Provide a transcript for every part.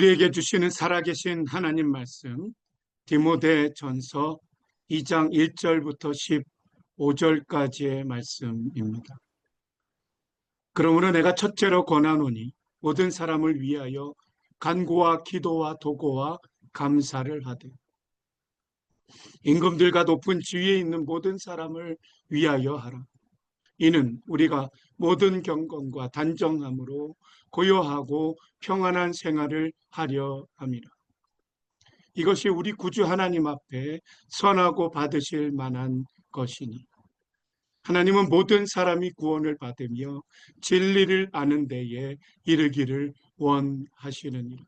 우리에게 주시는 살아계신 하나님 말씀, 디모데전서 2장 1절부터 15절까지의 말씀입니다. 그러므로 내가 첫째로 권하노니 모든 사람을 위하여 간구와 기도와 도고와 감사를 하되, 임금들과 높은 지위에 있는 모든 사람을 위하여 하라. 이는 우리가 모든 경건과 단정함으로 고요하고 평안한 생활을 하려 함이라. 이것이 우리 구주 하나님 앞에 선하고 받으실 만한 것이니, 하나님은 모든 사람이 구원을 받으며 진리를 아는 데에 이르기를 원하시느니라.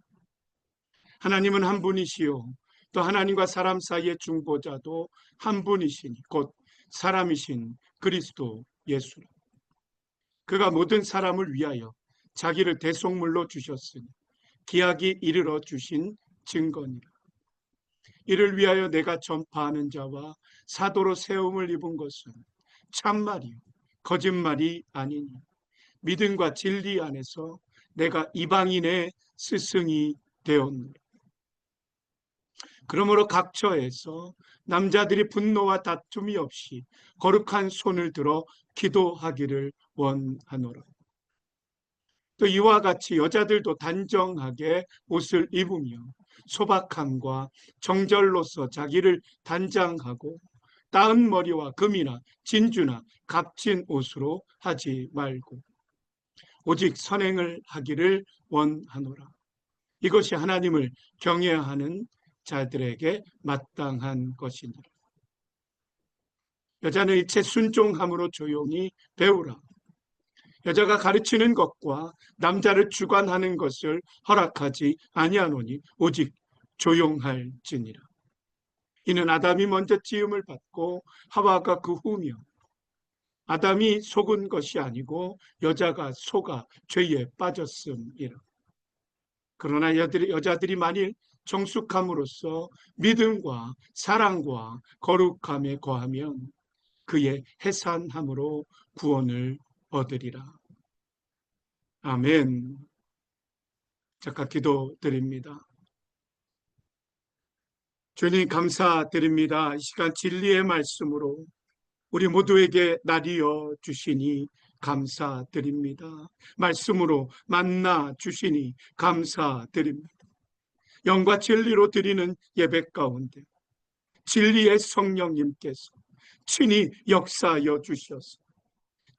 하나님은 한 분이시요 또 하나님과 사람 사이의 중보자도 한 분이시니 곧 사람이신 그리스도 예수라. 그가 모든 사람을 위하여 자기를 대속물로 주셨으니 기약이 이르러 주신 증거니라. 이를 위하여 내가 전파하는 자와 사도로 세움을 입은 것은 참말이요 거짓말이 아니니, 믿음과 진리 안에서 내가 이방인의 스승이 되었노라. 그러므로 각 처에서 남자들이 분노와 다툼이 없이 거룩한 손을 들어 기도하기를 원하노라. 또 이와 같이 여자들도 단정하게 옷을 입으며 소박함과 정절로서 자기를 단장하고 따은 머리와 금이나 진주나 값진 옷으로 하지 말고 오직 선행을 하기를 원하노라. 이것이 하나님을 경외하는 자들에게 마땅한 것이니라. 여자는 일체 순종함으로 조용히 배우라. 여자가 가르치는 것과 남자를 주관하는 것을 허락하지 아니하노니 오직 조용할지니라. 이는 아담이 먼저 지음을 받고 하와가 그 후며, 아담이 속은 것이 아니고 여자가 속아 죄에 빠졌음이라. 그러나 여자들이 만일 정숙함으로써 믿음과 사랑과 거룩함에 거하면 그의 해산함으로 구원을 얻으리라. 아멘. 잠깐 기도드립니다. 주님 감사드립니다. 이 시간 진리의 말씀으로 우리 모두에게 나뉘어 주시니 감사드립니다. 말씀으로 만나 주시니 감사드립니다. 영과 진리로 드리는 예배 가운데 진리의 성령님께서 친히 역사하여 주셔서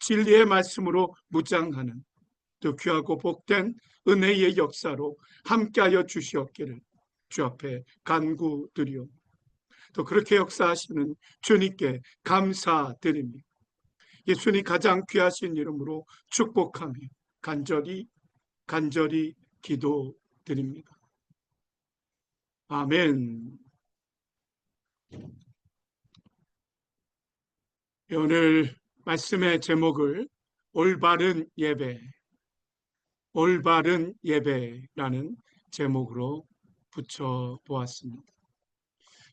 진리의 말씀으로 무장하는 또 귀하고 복된 은혜의 역사로 함께하여 주시었기를 주 앞에 간구드리오. 또 그렇게 역사하시는 주님께 감사드립니다. 예수님 가장 귀하신 이름으로 축복하며 간절히 기도드립니다. 아멘. 오늘 말씀의 제목을 올바른 예배라는 제목으로 붙여보았습니다.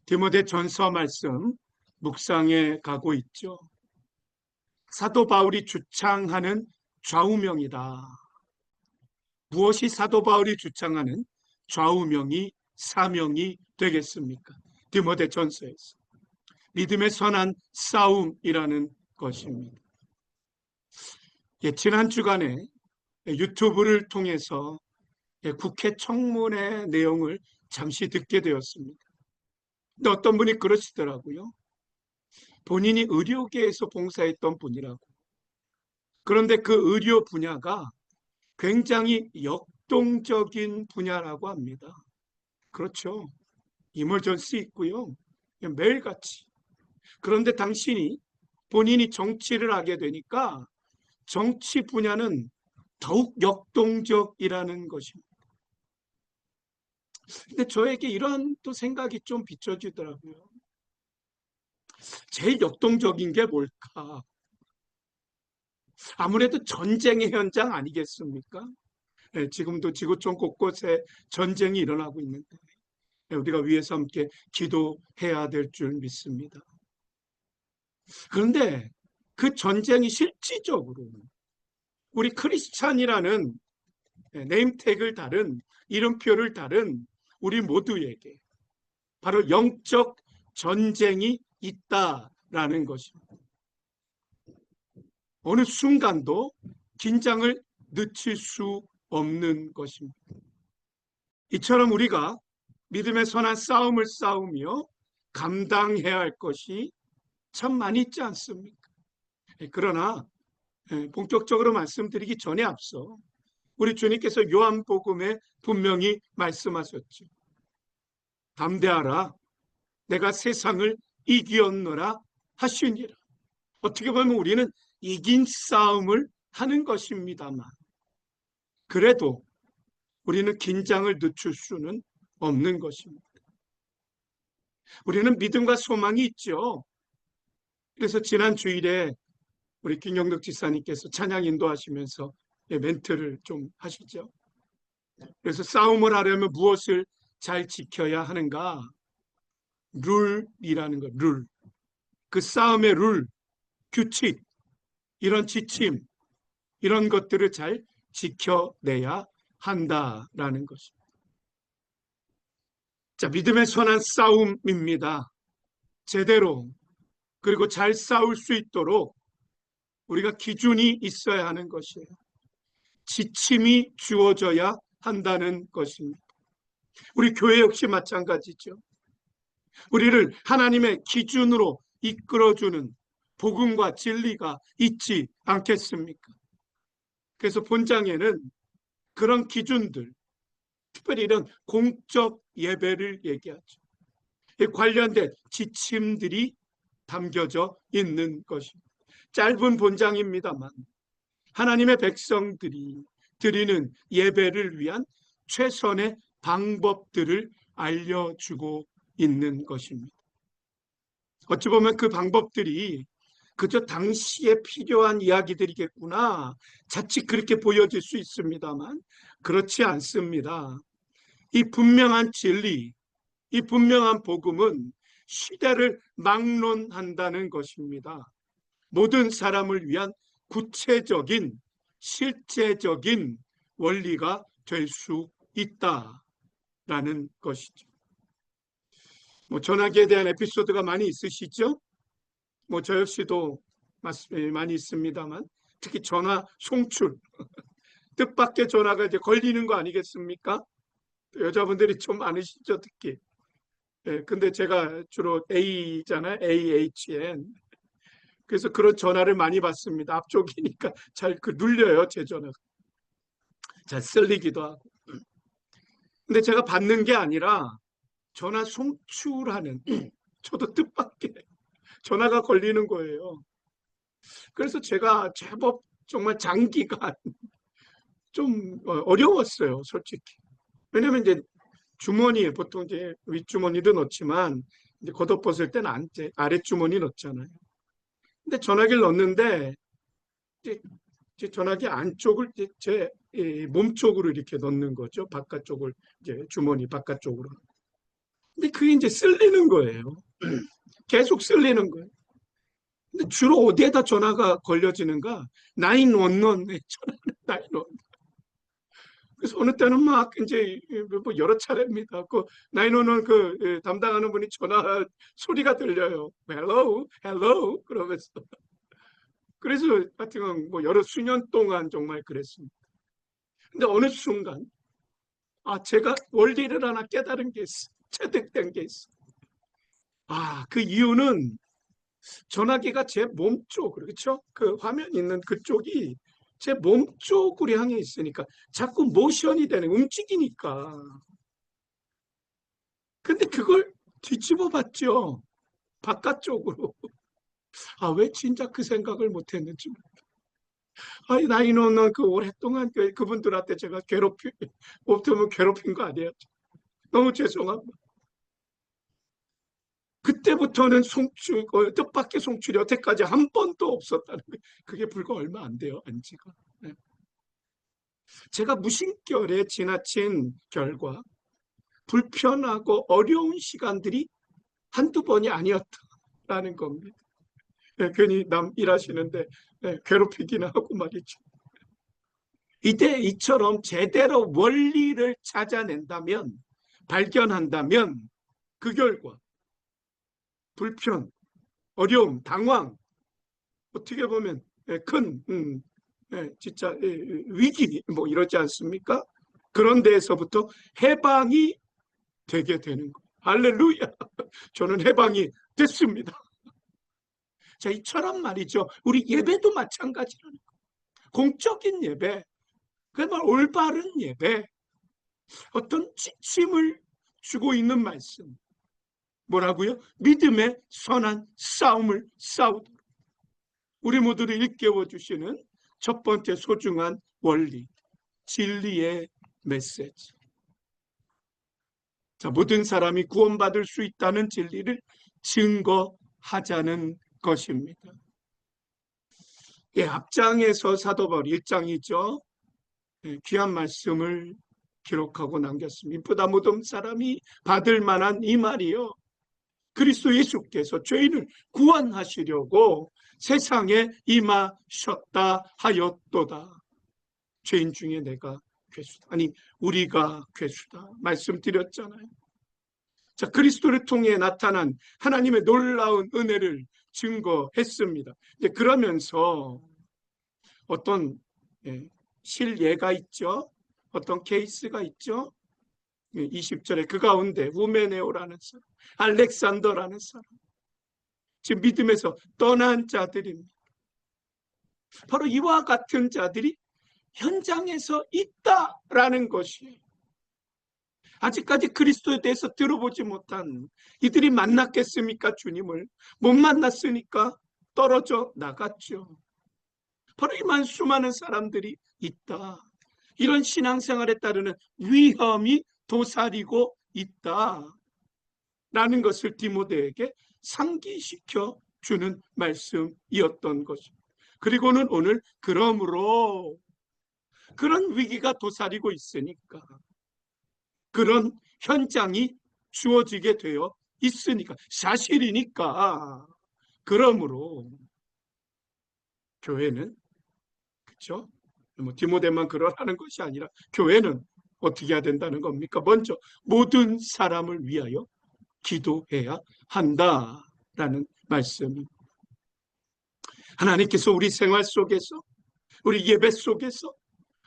디모데전서 말씀 묵상해 가고 있죠. 사도 바울이 주창하는 좌우명이다. 무엇이 사도 바울이 주창하는 좌우명이 사명이 되겠습니까? 디모데전서에서 믿음의 선한 싸움이라는 것입니다. 지난 주간에 유튜브를 통해서 국회 청문회 내용을 잠시 듣게 되었습니다. 근데 어떤 분이 그러시더라고요. 본인이 의료계에서 봉사했던 분이라고. 그런데 그 의료 분야가 굉장히 역동적인 분야라고 합니다. 그렇죠. 이머전시 있고요. 매일같이. 그런데 본인이 정치를 하게 되니까 정치 분야는 더욱 역동적이라는 것입니다. 근데 저에게 이런 또 생각이 좀 비춰지더라고요. 제일 역동적인 게 뭘까? 아무래도 전쟁의 현장 아니겠습니까? 지금도 지구촌 곳곳에 전쟁이 일어나고 있는데 우리가 위에서 함께 기도해야 될 줄 믿습니다. 그런데 그 전쟁이 실질적으로 우리 크리스찬이라는 네임택을 달은 이름표를 달은 우리 모두에게 바로 영적 전쟁이 있다라는 것입니다. 어느 순간도 긴장을 늦출 수 없는 것입니다. 이처럼 우리가 믿음의 선한 싸움을 싸우며 감당해야 할 것이 참 많이 있지 않습니까? 그러나 본격적으로 말씀드리기 전에 앞서 우리 주님께서 요한복음에 분명히 말씀하셨죠. 담대하라, 내가 세상을 이기었노라 하시니라. 어떻게 보면 우리는 이긴 싸움을 하는 것입니다만, 그래도 우리는 긴장을 늦출 수는 없는 것입니다. 우리는 믿음과 소망이 있죠. 그래서 지난 주일에 우리 김영덕 지사님께서 찬양 인도하시면서 멘트를 좀 하시죠. 그래서 싸움을 하려면 무엇을 잘 지켜야 하는가? 룰이라는 것, 룰. 그 싸움의 룰, 규칙, 이런 지침, 이런 것들을 잘 지켜내야 한다라는 것입니다. 자, 믿음의 선한 싸움입니다. 제대로 그리고 잘 싸울 수 있도록 우리가 기준이 있어야 하는 것이에요. 지침이 주어져야 한다는 것입니다. 우리 교회 역시 마찬가지죠. 우리를 하나님의 기준으로 이끌어주는 복음과 진리가 있지 않겠습니까? 그래서 본장에는 그런 기준들, 특별히 이런 공적 예배를 얘기하죠. 관련된 지침들이 담겨져 있는 것입니다. 짧은 본장입니다만 하나님의 백성들이 드리는 예배를 위한 최선의 방법들을 알려주고 있는 것입니다. 어찌 보면 그 방법들이 그저 당시에 필요한 이야기들이겠구나, 자칫 그렇게 보여질 수 있습니다만 그렇지 않습니다. 이 분명한 진리, 이 분명한 복음은 시대를 막론한다는 것입니다. 모든 사람을 위한 구체적인 실제적인 원리가 될 수 있다라는 것이죠. 전화기에 대한 에피소드가 많이 있으시죠? 저 역시도 많이 있습니다만 특히 전화 송출, 뜻밖의 전화가 이제 걸리는 거 아니겠습니까? 여자분들이 좀 많으시죠, 특히. 근데 제가 주로 A잖아요, AHN. 그래서 그런 전화를 많이 받습니다. 앞쪽이니까 잘 눌려요, 제 전화가. 잘 쓸리기도 하고. 근데 제가 받는 게 아니라 전화 송출하는, 저도 뜻밖의 전화가 걸리는 거예요. 그래서 제가 제법 정말 장기간 좀 어려웠어요, 솔직히. 왜냐면 이제 주머니에 보통 이제 윗주머니도 넣지만 이제 겉옷벗을 때는 아랫주머니 넣잖아요. 근데 전화기를 넣는데 이제 전화기 안쪽을 제 몸 쪽으로 이렇게 넣는 거죠. 바깥쪽을 이제 주머니 바깥쪽으로. 근데 그게 이제 쓸리는 거예요. 계속 쓸리는 거예요. 근데 주로 어디에다 전화가 걸려지는가? 911에 전화를 911. 그래서 어느 때는 막 이제 뭐 여러 차례입니다. 그 911 담당하는 분이 전화 소리가 들려요. Hello, hello 그러면서. 그래서 하여튼 뭐 여러 수년 동안 정말 그랬습니다. 근데 어느 순간 제가 원리를 하나 깨달은 게 있어. 체득된 게 있어. 그 이유는 전화기가 제 몸 쪽으로, 그렇죠? 그 화면 있는 그쪽이 제 몸 쪽으로 향해 있으니까 자꾸 모션이 되는, 움직이니까. 근데 그걸 뒤집어 봤죠. 바깥쪽으로. 왜 진짜 그 생각을 못 했는지. 나이노는 오랫동안 그분들한테 제가 없으면 괴롭힌 거 아니에요? 너무 죄송합니다. 그때부터는 뜻밖의 송출이 여태까지 한 번도 없었다는 거예요. 그게 불과 얼마 안 돼요, 안지가. 네. 제가 무심결에 지나친 결과 불편하고 어려운 시간들이 한두 번이 아니었다라는 겁니다. 괜히 남 일하시는데 괴롭히기는 하고 말이죠. 이때 이처럼 제대로 원리를 찾아낸다면, 발견한다면 그 결과 불편, 어려움, 당황, 어떻게 보면 큰 진짜 위기 뭐 이러지 않습니까? 그런 데에서부터 해방이 되게 되는 거예요. 할렐루야. 저는 해방이 됐습니다. 자, 이처럼 말이죠. 우리 예배도 마찬가지라는 거예요. 공적인 예배, 그야말 올바른 예배, 어떤 지침을 주고 있는 말씀. 뭐라고요? 믿음의 선한 싸움을 싸우도록. 우리 모두를 일깨워 주시는 첫 번째 소중한 원리, 진리의 메시지. 자, 모든 사람이 구원받을 수 있다는 진리를 증거하자는 것입니다. 예, 앞장에서 사도 바울 1장이죠. 귀한 말씀을 기록하고 남겼습니다. 이보다 모든 사람이 받을 만한 이 말이요. 그리스도 예수께서 죄인을 구원하시려고 세상에 임하셨다 하였도다. 죄인 중에 내가 괴수다. 아니, 우리가 괴수다. 말씀드렸잖아요. 자, 그리스도를 통해 나타난 하나님의 놀라운 은혜를 증거했습니다. 이제 그러면서 어떤 실예가 있죠. 어떤 케이스가 있죠. 20절에 그 가운데 후메네오라는 사람, 알렉산더라는 사람, 지금 믿음에서 떠난 자들입니다. 바로 이와 같은 자들이 현장에서 있다라는 것이에요. 아직까지 그리스도에 대해서 들어보지 못한 이들이 만났겠습니까? 주님을 못 만났으니까 떨어져 나갔죠. 바로 이만 수많은 사람들이 있다. 이런 신앙생활에 따르는 위험이 도사리고 있다. 라는 것을 디모데에게 상기시켜 주는 말씀이었던 것입니다. 그리고는 오늘 그러므로 그런 위기가 도사리고 있으니까, 그런 현장이 주어지게 되어 있으니까, 사실이니까, 그러므로 교회는, 그렇죠? 뭐 디모데만 그러라는 것이 아니라 교회는 어떻게 해야 된다는 겁니까? 먼저 모든 사람을 위하여 기도해야 한다라는 말씀입니다. 하나님께서 우리 생활 속에서, 우리 예배 속에서,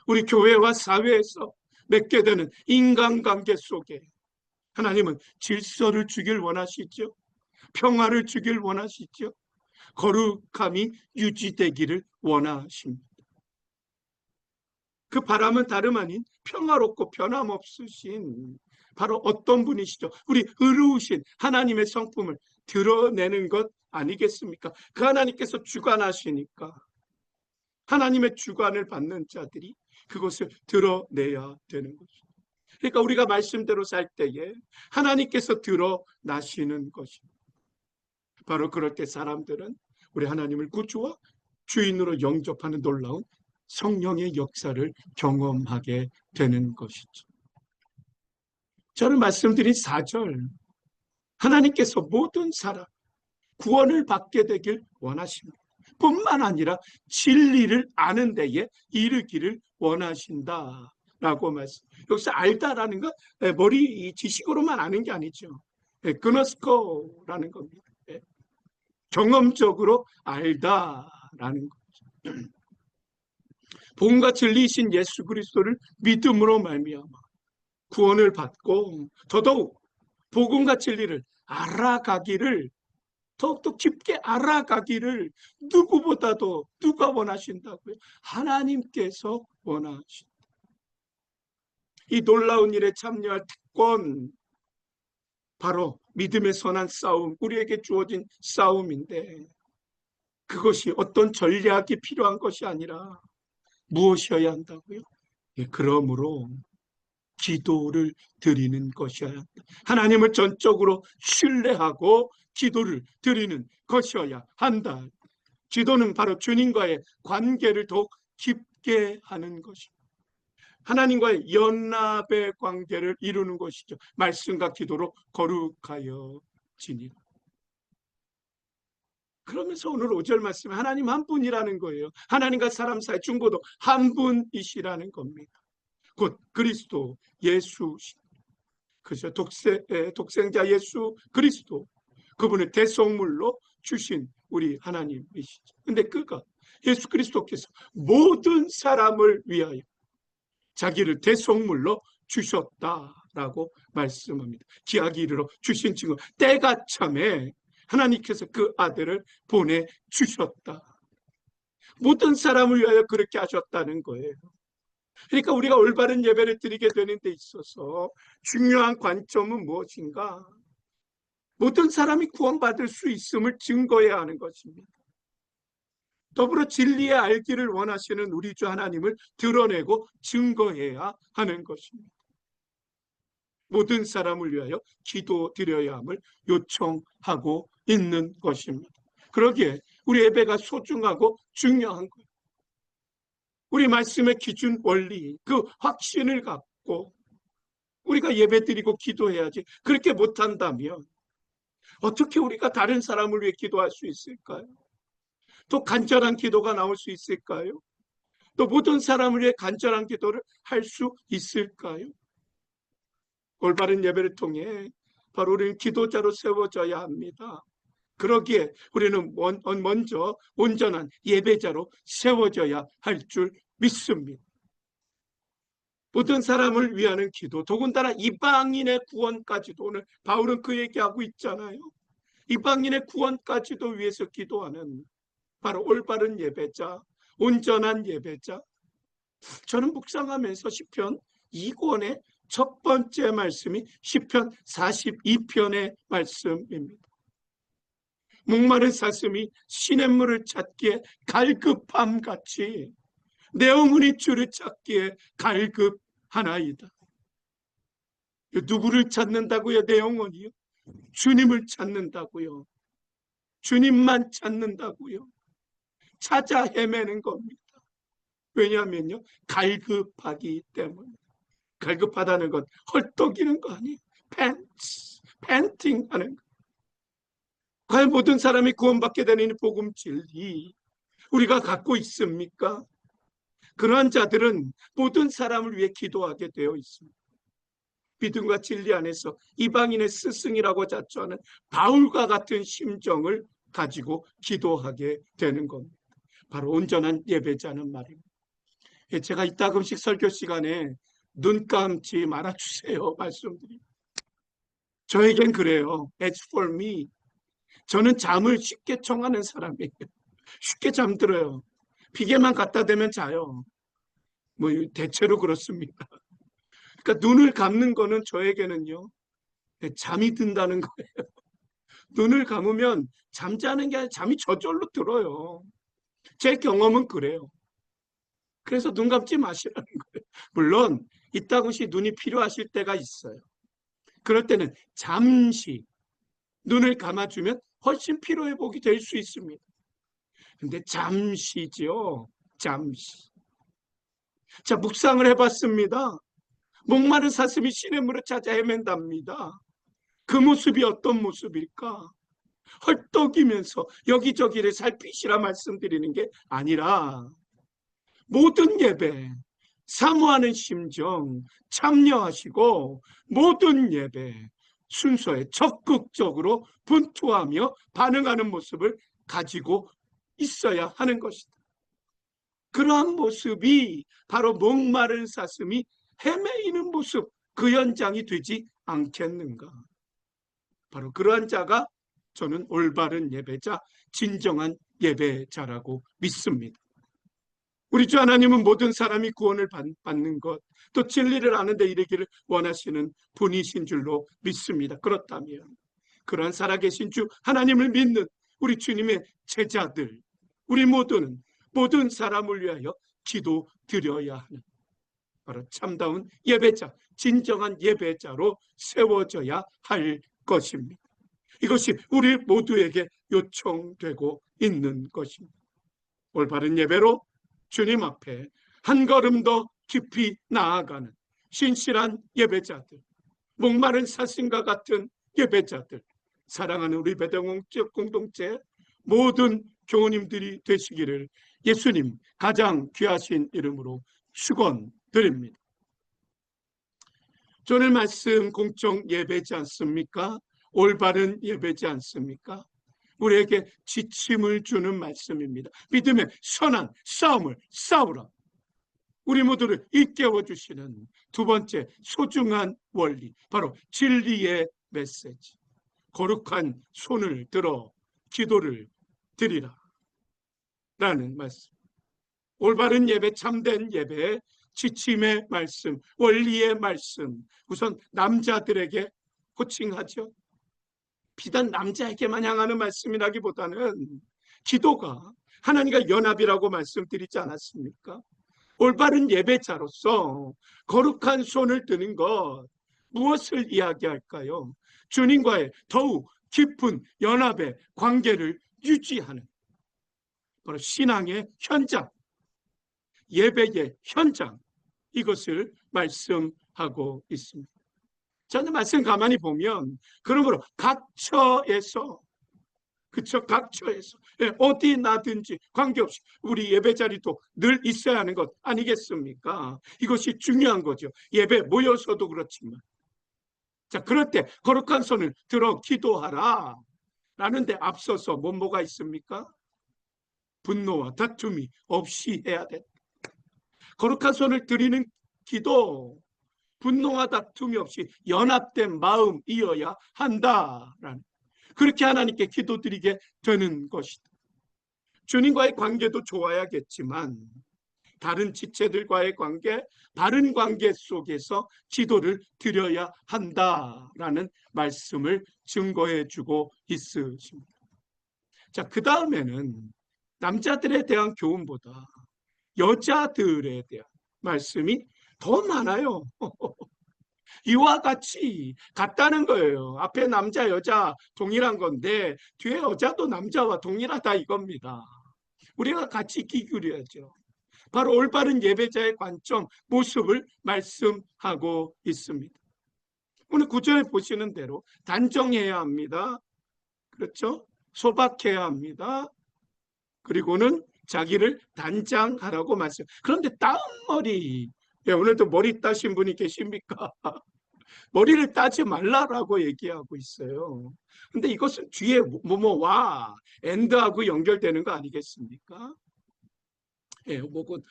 우리 교회와 사회에서 맺게 되는 인간관계 속에 하나님은 질서를 주길 원하시죠. 평화를 주길 원하시죠. 거룩함이 유지되기를 원하십니다. 그 바람은 다름 아닌 평화롭고 변함없으신 바로 어떤 분이시죠? 우리 의로우신 하나님의 성품을 드러내는 것 아니겠습니까? 그 하나님께서 주관하시니까 하나님의 주관을 받는 자들이 그것을 드러내야 되는 것입니다. 그러니까 우리가 말씀대로 살 때에 하나님께서 드러나시는 것입니다. 바로 그럴 때 사람들은 우리 하나님을 구주와 주인으로 영접하는 놀라운 성령의 역사를 경험하게 되는 것이죠. 저는 말씀드린 4절, 하나님께서 모든 사람 구원을 받게 되길 원하십니다. 뿐만 아니라 진리를 아는 데에 이르기를 원하신다라고 말씀. 여기서 알다라는 건 머리 지식으로만 아는 게 아니죠. 그노스코라는 겁니다. 경험적으로 알다라는 거죠. 복음과 진리이신 예수 그리스도를 믿음으로 말미암아 구원을 받고 더더욱 복음과 진리를 알아가기를, 더욱더 깊게 알아가기를 누구보다도 누가 원하신다고요? 하나님께서 원하신다. 이 놀라운 일에 참여할 특권, 바로 믿음의 선한 싸움, 우리에게 주어진 싸움인데, 그것이 어떤 전략이 필요한 것이 아니라 무엇이어야 한다고요? 그러므로 기도를 드리는 것이어야 한다. 하나님을 전적으로 신뢰하고 기도를 드리는 것이어야 한다. 기도는 바로 주님과의 관계를 더욱 깊게 하는 것입니다. 하나님과의 연합의 관계를 이루는 것이죠. 말씀과 기도로 거룩하여 지니라. 그러면서 오늘 5절 말씀에 하나님 한 분이라는 거예요. 하나님과 사람 사이 중보도 한 분이시라는 겁니다. 곧 그리스도 예수, 그죠? 독생자 예수 그리스도, 그분을 대속물로 주신 우리 하나님이시죠. 근데 그가 예수 그리스도께서 모든 사람을 위하여 자기를 대속물로 주셨다라고 말씀합니다. 기하기 이르러 주신 증거, 때가 참에 하나님께서 그 아들을 보내주셨다. 모든 사람을 위하여 그렇게 하셨다는 거예요. 그러니까 우리가 올바른 예배를 드리게 되는 데 있어서 중요한 관점은 무엇인가? 모든 사람이 구원받을 수 있음을 증거해야 하는 것입니다. 더불어 진리의 알기를 원하시는 우리 주 하나님을 드러내고 증거해야 하는 것입니다. 모든 사람을 위하여 기도드려야 함을 요청하고 있는 것입니다. 그러기에 우리 예배가 소중하고 중요한 거예요. 우리 말씀의 기준 원리, 그 확신을 갖고 우리가 예배드리고 기도해야지. 그렇게 못한다면 어떻게 우리가 다른 사람을 위해 기도할 수 있을까요? 또 간절한 기도가 나올 수 있을까요? 또 모든 사람을 위해 간절한 기도를 할 수 있을까요? 올바른 예배를 통해 바로 우리는 기도자로 세워져야 합니다. 그러기에 우리는 먼저 온전한 예배자로 세워져야 할 줄 믿습니다. 모든 사람을 위하는 기도, 더군다나 이방인의 구원까지도, 오늘 바울은 그 얘기하고 있잖아요. 이방인의 구원까지도 위해서 기도하는 바로 올바른 예배자, 온전한 예배자. 저는 묵상하면서 시편 2권의 첫 번째 말씀이 시편 42편의 말씀입니다. 목마른 사슴이 시냇물을 찾기에 갈급함 같이 내 영혼이 주를 찾기에 갈급하나이다. 누구를 찾는다고요? 내 영혼이요? 주님을 찾는다고요. 주님만 찾는다고요. 찾아 헤매는 겁니다. 왜냐하면요, 갈급하기 때문에. 갈급하다는 건 헐떡이는 거 아니에요. 팬팅 하는 거. 과연 모든 사람이 구원받게 되는 복음 진리 우리가 갖고 있습니까? 그러한 자들은 모든 사람을 위해 기도하게 되어 있습니다. 믿음과 진리 안에서 이방인의 스승이라고 자처하는 바울과 같은 심정을 가지고 기도하게 되는 겁니다. 바로 온전한 예배자는 말입니다. 제가 이따금씩 설교 시간에 눈 감지 말아주세요 말씀드립니다. 저에겐 그래요. As for me, 저는 잠을 쉽게 청하는 사람이에요. 쉽게 잠들어요. 비계만 갖다 대면 자요. 뭐 대체로 그렇습니다. 그러니까 눈을 감는 거는 저에게는요, 잠이 든다는 거예요. 눈을 감으면 잠자는 게 아니라 잠이 저절로 들어요. 제 경험은 그래요. 그래서 눈 감지 마시라는 거예요. 물론 이따금씩 눈이 필요하실 때가 있어요. 그럴 때는 잠시 눈을 감아주면 훨씬 피로회복이 될 수 있습니다. 근데 잠시죠. 잠시. 자, 묵상을 해봤습니다. 목마른 사슴이 시냇물을 찾아 헤맨답니다. 그 모습이 어떤 모습일까? 헐떡이면서 여기저기를 살피시라 말씀드리는 게 아니라 모든 예배, 사모하는 심정 참여하시고 모든 예배 순서에 적극적으로 분투하며 반응하는 모습을 가지고 있어야 하는 것이다. 그러한 모습이 바로 목마른 사슴이 헤매이는 모습, 그 현장이 되지 않겠는가. 바로 그러한 자가 저는 올바른 예배자, 진정한 예배자라고 믿습니다. 우리 주 하나님은 모든 사람이 구원을 받는 것, 또 진리를 아는 데 이르기를 원하시는 분이신 줄로 믿습니다. 그렇다면 그러한 살아계신 주 하나님을 믿는 우리 주님의 제자들, 우리 모두는 모든 사람을 위하여 기도드려야 하는 바로 참다운 예배자, 진정한 예배자로 세워져야 할 것입니다. 이것이 우리 모두에게 요청되고 있는 것입니다. 올바른 예배로 주님 앞에 한 걸음 더 깊이 나아가는 신실한 예배자들, 목마른 사슴과 같은 예배자들, 사랑하는 우리 배동공적 공동체 모든 교우님들이 되시기를 예수님 가장 귀하신 이름으로 축원드립니다. 오늘 말씀 공적 예배지 않습니까? 올바른 예배지 않습니까? 우리에게 지침을 주는 말씀입니다. 믿음의 선한 싸움을 싸우라. 우리 모두를 일깨워 주시는 두 번째 소중한 원리, 바로 진리의 메시지. 거룩한 손을 들어 기도를 드리라 라는 말씀. 올바른 예배, 참된 예배, 지침의 말씀, 원리의 말씀, 우선 남자들에게 호칭하죠. 비단 남자에게만 향하는 말씀이라기보다는 기도가 하나님과 연합이라고 말씀드리지 않았습니까? 올바른 예배자로서 거룩한 손을 드는 것, 무엇을 이야기할까요? 주님과의 더욱 깊은 연합의 관계를 유지하는, 바로 신앙의 현장, 예배의 현장, 이것을 말씀하고 있습니다. 저는 말씀 가만히 보면, 그러므로 각처에서, 그쵸, 각처에서, 어디 나든지 관계없이 우리 예배 자리도 늘 있어야 하는 것 아니겠습니까? 이것이 중요한 거죠. 예배 모여서도 그렇지만. 자, 그럴 때 거룩한 손을 들어 기도하라 라는데 앞서서 뭐가 있습니까? 분노와 다툼이 없이 해야 돼. 거룩한 손을 드리는 기도, 분노와 다툼이 없이 연합된 마음이어야 한다라는, 그렇게 하나님께 기도드리게 되는 것이다. 주님과의 관계도 좋아야겠지만 다른 지체들과의 관계, 바른 관계 속에서 기도를 드려야 한다라는 말씀을 증거해 주고 있으십니다. 자, 그 다음에는 남자들에 대한 교훈보다 여자들에 대한 말씀이 더 많아요. 이와 같이 같다는 거예요. 앞에 남자 여자 동일한 건데 뒤에 여자도 남자와 동일하다 이겁니다. 우리가 같이 귀 기울여야죠. 바로 올바른 예배자의 관점, 모습을 말씀하고 있습니다. 오늘 구절에 보시는 대로 단정해야 합니다. 그렇죠? 소박해야 합니다. 그리고는 자기를 단장하라고 말씀. 그런데 따은 머리, 오늘도 머리 따신 분이 계십니까? 머리를 따지 말라라고 얘기하고 있어요. 근데 이것은 뒤에 뭐와 엔드하고 연결되는 거 아니겠습니까? 예, 혹은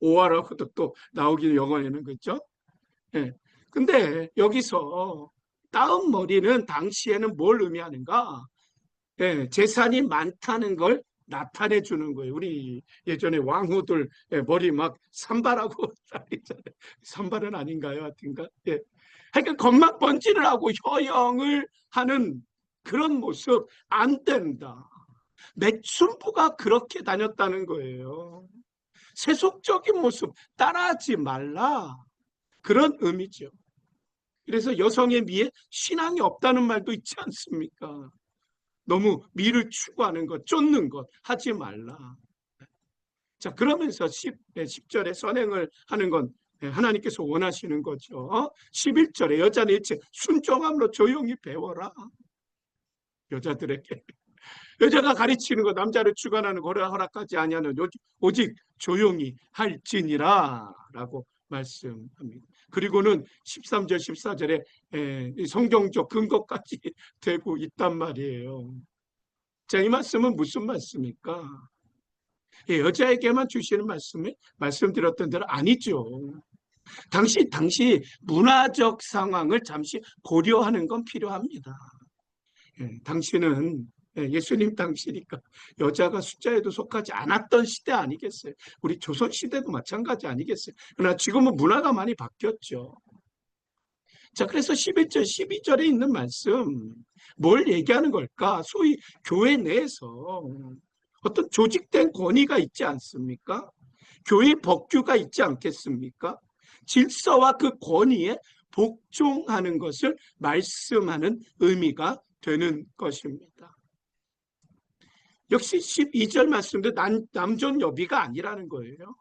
오아라고도 또 나오기는 영어에는 그렇죠? 예. 근데 여기서 따은 머리는 당시에는 뭘 의미하는가? 예, 재산이 많다는 걸 나타내 주는 거예요. 우리 예전에 왕후들 머리 막 산발하고 다니잖아요. 산발은 아닌가요? 하여튼가. 예. 그러니까 겉만 번지를 하고 효영을 하는 그런 모습 안 된다. 매춘부가 그렇게 다녔다는 거예요. 세속적인 모습 따라하지 말라. 그런 의미죠. 그래서 여성의 미에 신앙이 없다는 말도 있지 않습니까? 너무 미를 추구하는 것, 쫓는 것 하지 말라. 자, 그러면서 10절에 선행을 하는 건 하나님께서 원하시는 거죠. 11절에 여자는 일체 순종함으로 조용히 배워라. 여자들에게. 여자가 가르치는 것, 남자를 주관하는 거를 허락하지 아니하는 오직 조용히 할지니라 라고 말씀합니다. 그리고는 13절 14절에 성경적 근거까지 되고 있단 말이에요. 자, 이 말씀은 무슨 말씀입니까? 여자에게만 주시는 말씀이 말씀드렸던 대로 아니죠. 당시 문화적 상황을 잠시 고려하는 건 필요합니다. 당시는 예수님 당시니까 여자가 숫자에도 속하지 않았던 시대 아니겠어요? 우리 조선 시대도 마찬가지 아니겠어요? 그러나 지금은 문화가 많이 바뀌었죠. 자, 그래서 11절, 12절에 있는 말씀, 뭘 얘기하는 걸까? 소위 교회 내에서 어떤 조직된 권위가 있지 않습니까? 교회 법규가 있지 않겠습니까? 질서와 그 권위에 복종하는 것을 말씀하는 의미가 되는 것입니다. 역시 12절 말씀도 남존 여비가 아니라는 거예요.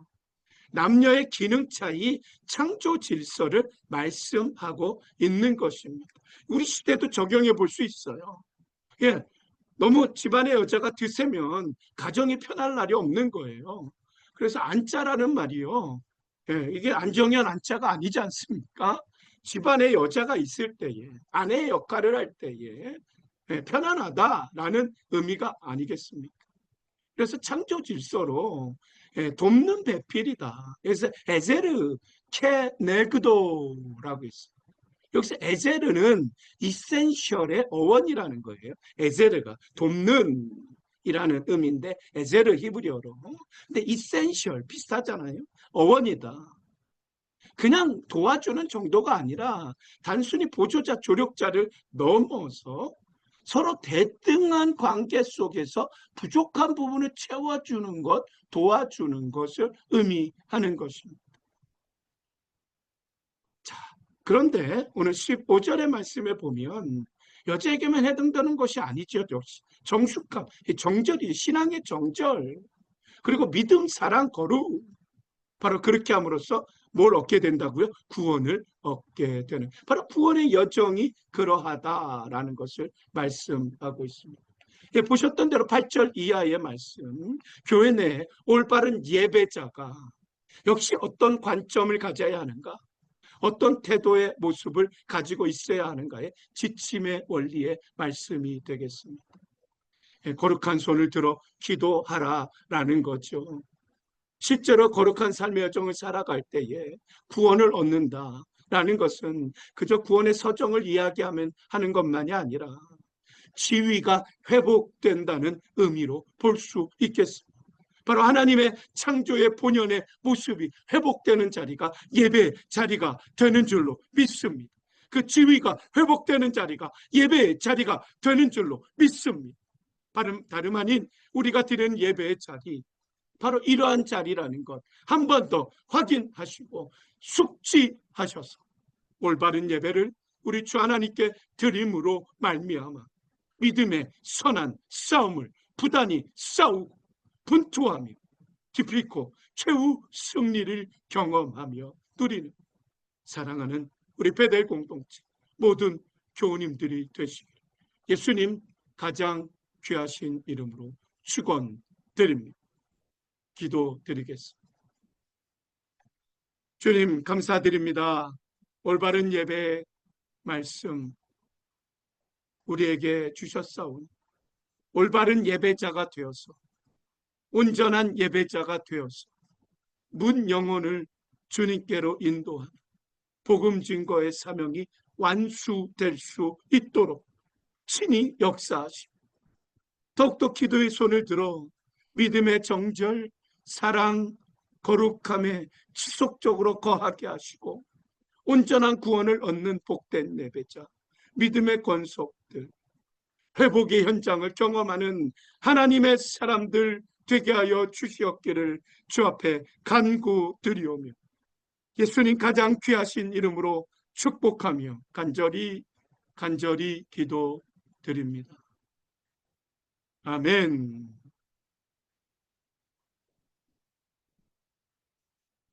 남녀의 기능 차이, 창조 질서를 말씀하고 있는 것입니다. 우리 시대도 적용해 볼 수 있어요. 예, 너무 집안에 여자가 드세면 가정이 편할 날이 없는 거예요. 그래서 안자라는 말이요. 예, 이게 안정현 안자가 아니지 않습니까? 집안에 여자가 있을 때에, 아내의 역할을 할 때에 예, 편안하다라는 의미가 아니겠습니까? 그래서 창조 질서로 예, 돕는 배필이다. 그래서 에제르 케네그도라고 있어요. 여기서 에제르는 이센셜의 어원이라는 거예요. 에제르가 돕는 이라는 의미인데 에제르 히브리어로. 근데 이센셜 비슷하잖아요. 어원이다. 그냥 도와주는 정도가 아니라 단순히 보조자, 조력자를 넘어서 서로 대등한 관계 속에서 부족한 부분을 채워주는 것, 도와주는 것을 의미하는 것입니다. 자, 그런데 오늘 15절의 말씀에 보면 여자에게만 해당되는 것이 아니죠. 정숙함, 정절이 신앙의 정절, 그리고 믿음, 사랑, 거룩. 바로 그렇게 함으로써 뭘 얻게 된다고요? 구원을 얻게 되는. 바로 구원의 여정이 그러하다라는 것을 말씀하고 있습니다. 예, 보셨던 대로 8절 이하의 말씀, 교회 내 올바른 예배자가 역시 어떤 관점을 가져야 하는가? 어떤 태도의 모습을 가지고 있어야 하는가의 지침의 원리의 말씀이 되겠습니다. 예, 거룩한 손을 들어 기도하라라는 거죠. 실제로 거룩한 삶의 여정을 살아갈 때에 구원을 얻는다라는 것은 그저 구원의 서정을 이야기하면 하는 것만이 아니라 지위가 회복된다는 의미로 볼 수 있겠습니다. 바로 하나님의 창조의 본연의 모습이 회복되는 자리가 예배 자리가 되는 줄로 믿습니다. 그 지위가 회복되는 자리가 예배의 자리가 되는 줄로 믿습니다. 다름 아닌 우리가 드리는 예배의 자리, 바로 이러한 자리라는 것 한 번 더 확인하시고 숙지하셔서 올바른 예배를 우리 주 하나님께 드림으로 말미암아 믿음의 선한 싸움을 부단히 싸우고 분투하며 기필코 최후 승리를 경험하며 누리는 사랑하는 우리 베델 공동체 모든 교우님들이 되시길 예수님 가장 귀하신 이름으로 축원드립니다. 기도드리겠습니다. 주님 감사드립니다. 올바른 예배 말씀 우리에게 주셨사오니 올바른 예배자가 되어서 온전한 예배자가 되어서 문 영혼을 주님께로 인도하는 복음 증거의 사명이 완수될 수 있도록 친히 역사하시고 더욱더 기도의 손을 들어 믿음의 정절, 사랑, 거룩함에 지속적으로 거하게 하시고 온전한 구원을 얻는 복된 예배자, 믿음의 권속들, 회복의 현장을 경험하는 하나님의 사람들 되게 하여 주시옵기를 주 앞에 간구드리오며 예수님 가장 귀하신 이름으로 축복하며 간절히 기도드립니다. 아멘.